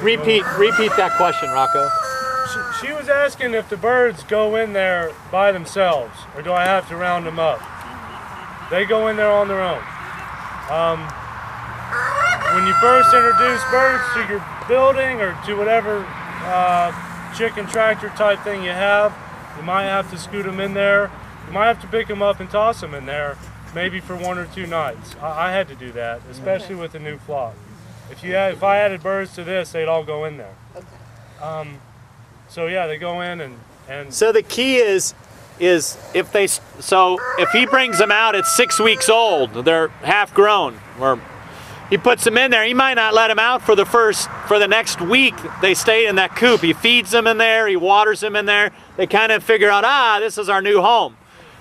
Repeat that question, Rocco. She was asking if the birds go in there by themselves, or do I have to round them up? They go in there on their own. When you first introduce birds to your building or to whatever chicken tractor type thing you have, you might have to scoot them in there. You might have to pick them up and toss them in there, maybe for 1 or 2 nights. I had to do that, especially with the new flock. If I added birds to this, they'd all go in there. Okay. So yeah, they go in and So the key is if he brings them out at 6 weeks old, they're half grown, or he puts them in there, he might not let them out for the next week. They stay in that coop. He feeds them in there, he waters them in there. They kind of figure out, this is our new home.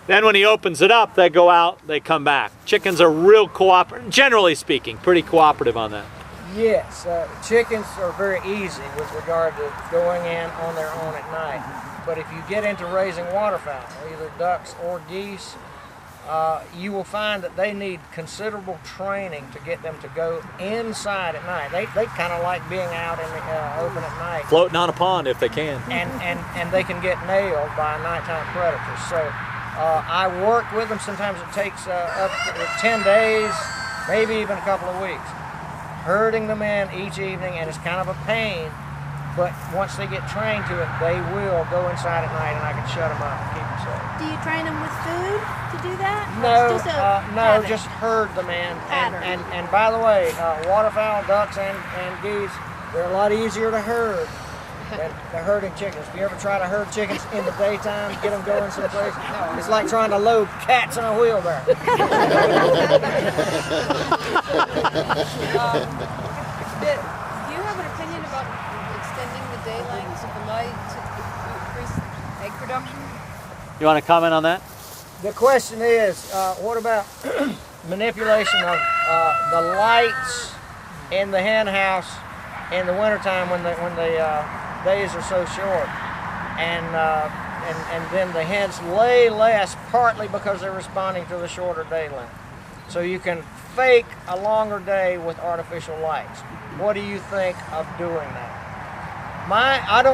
Then when he opens it up, they go out, they come back. Chickens are real cooperative, generally speaking, pretty cooperative on that. Yes, chickens are very easy with regard to going in on their own at night. But if you get into raising waterfowl, either ducks or geese, you will find that they need considerable training to get them to go inside at night. They kind of like being out in the open at night. Floating on a pond if they can. And they can get nailed by nighttime predators. So I work with them. Sometimes it takes up to 10 days, maybe even a couple of weeks. Herding them in each evening, and it's kind of a pain, but once they get trained to it, they will go inside at night, and I can shut them up and keep them safe. Do you train them with food to do that? No, No, just herd them in. And by the way, waterfowl, ducks, and geese, they're a lot easier to herd than herding chickens. If you ever try to herd chickens in the daytime, get them going someplace, it's like trying to load cats in a wheelbarrow. Do you have an opinion about extending the day lengths of the night to increase egg production? You want to comment on that? The question is, what about manipulation of the lights in the hen house in the wintertime when the days are so short, and then the hens lay less, partly because they're responding to the shorter day length. So you can fake a longer day with artificial lights. What do you think of doing that?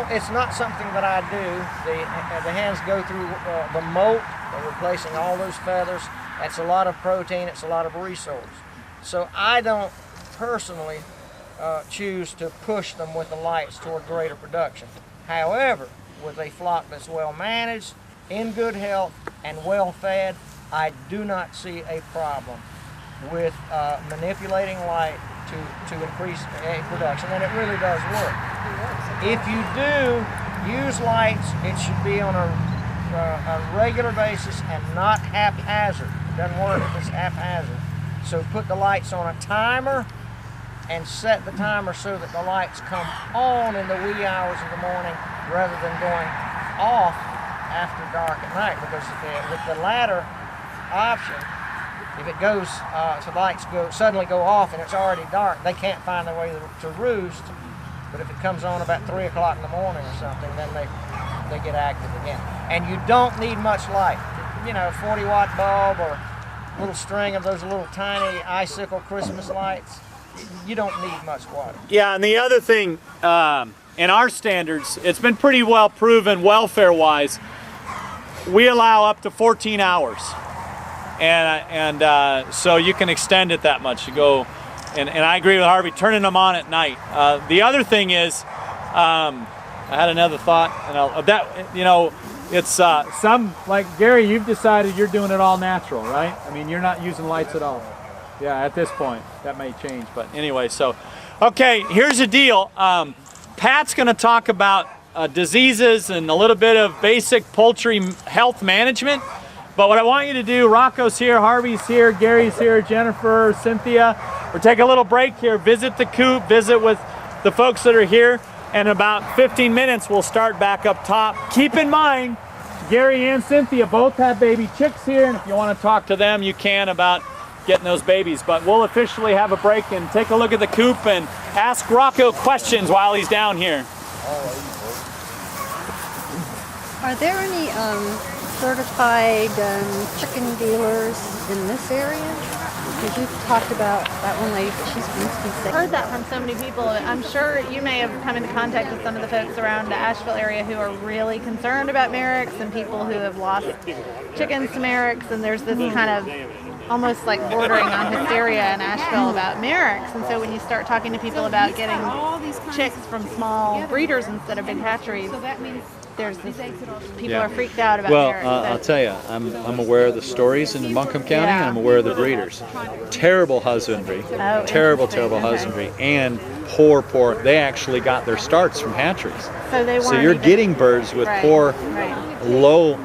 It's not something that I do. The hens go through the molt, they're replacing all those feathers. That's a lot of protein, it's a lot of resource. So I don't personally choose to push them with the lights toward greater production. However, with a flock that's well managed, in good health, and well fed, I do not see a problem with manipulating light to increase egg production, and it really does work. If you do use lights, it should be on a regular basis and not haphazard. It doesn't work if it's haphazard. So put the lights on a timer and set the timer so that the lights come on in the wee hours of the morning rather than going off after dark at night, because with the latter option, if it goes, so the lights suddenly go off and it's already dark, they can't find their way to roost. But if it comes on about 3 o'clock in the morning or something, then they get active again. And you don't need much light. You know, a 40-watt bulb or a little string of those little tiny icicle Christmas lights. You don't need much water. Yeah, and the other thing, in our standards, it's been pretty well proven welfare-wise, we allow up to 14 hours. And so you can extend it that much. You go, and I agree with Harvey, turning them on at night. The other thing is, I had another thought, and it's some, like Gary, you've decided you're doing it all natural, right? I mean, you're not using lights at all. Yeah, at this point, that may change, but anyway, so, okay, here's the deal. Pat's gonna talk about diseases and a little bit of basic poultry health management. But what I want you to do, Rocco's here, Harvey's here, Gary's here, Jennifer, Cynthia. We'll take a little break here, visit the coop, visit with the folks that are here, and in about 15 minutes we'll start back up top. Keep in mind, Gary and Cynthia both have baby chicks here, and if you want to talk to them, you can about getting those babies. But we'll officially have a break and take a look at the coop and ask Rocco questions while he's down here. Are there any certified chicken dealers in this area? because you've talked about that one lady, but she's I've heard that from so many people. I'm sure you may have come into contact with some of the folks around the Asheville area who are really concerned about Merrick's, and people who have lost chickens to Merrick's, and there's this kind of almost like bordering on hysteria in Asheville about Merrick's. And so when you start talking to people about getting chicks from small breeders instead of big hatcheries, there's this, people are freaked out about Merrick's. I'll tell you, I'm aware of the stories in Buncombe County, and I'm aware of the breeders. Terrible husbandry, terrible husbandry, and poor. They actually got their starts from hatcheries. So you're getting birds with poor, low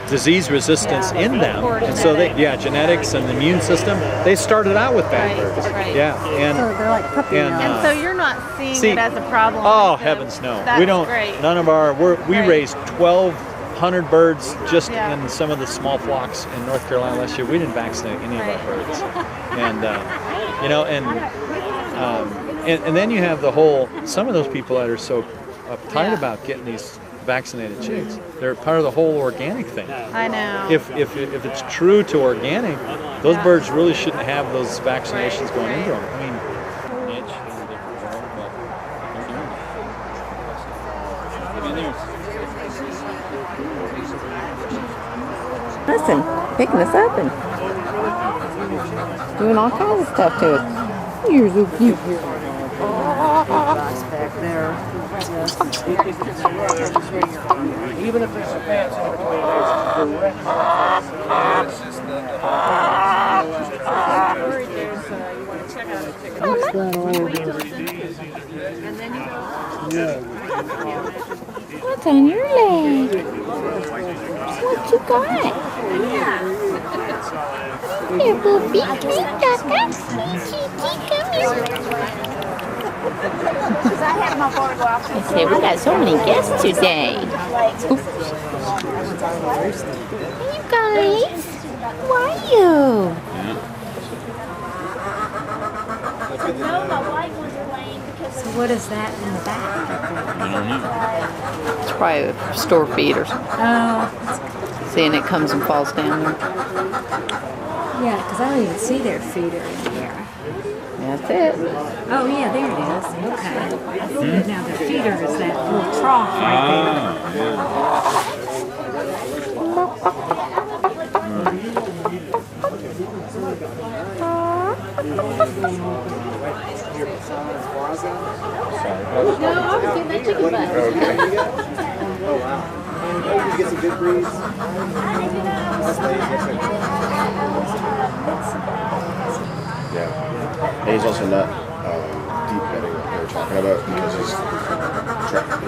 disease resistance in them, and so genetics and the immune system. They started out with bad birds. And so they're like puppy milk. And so you're not seeing it as a problem. Oh heavens no, we don't. Great. None of our. We raised 1,200 birds just in some of the small flocks in North Carolina last year. We didn't vaccinate any of our birds, and and then you have the whole. Some of those people that are so uptight about getting these vaccinated chicks. They're part of the whole organic thing. I know. If it's true to organic, those birds really shouldn't have those vaccinations going into them. I mean, Listen, picking us up and doing all kinds of stuff to us. You're so cute. Back there. Even if there's a fence in between, there's What's on your leg? What you got? Here, Boopy. Come here. I said, we got so many guests today. Hey, you guys. Who are you? So what is that in the back? It's probably a store feeder. Oh. See, and it comes and falls down there. Yeah, because I don't even see their feeder in here. That's it. Oh yeah, there it is. Okay. Now the feeder is that little trough right there. No, I was getting that chicken butt. Oh wow. Oh, you get some good breeds. Yeah. And he's also not deep bedding what they were talking about because he's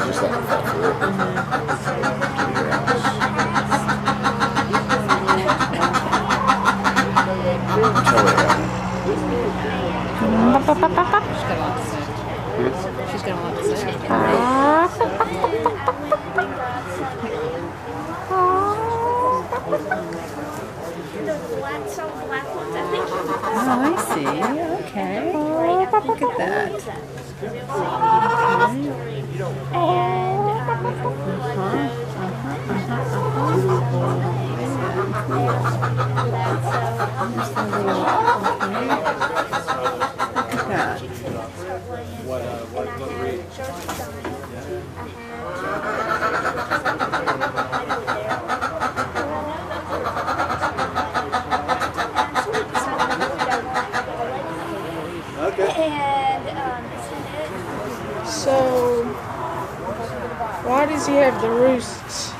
just letting them fall through it. She's got a lot to say. Oh, I see. Okay. Look at that. So, why does he have the roosts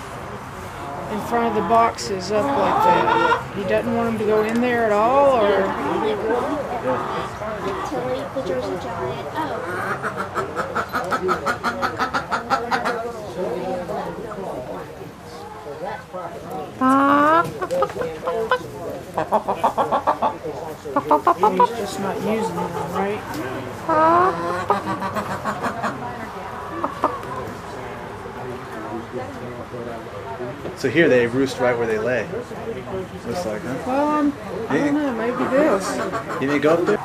in front of the boxes up like that? He doesn't want them to go in there at all, or? He's just not using them, right? So here they roost right where they lay. Looks like, huh? Well, I don't know, maybe this. You didn't go up there?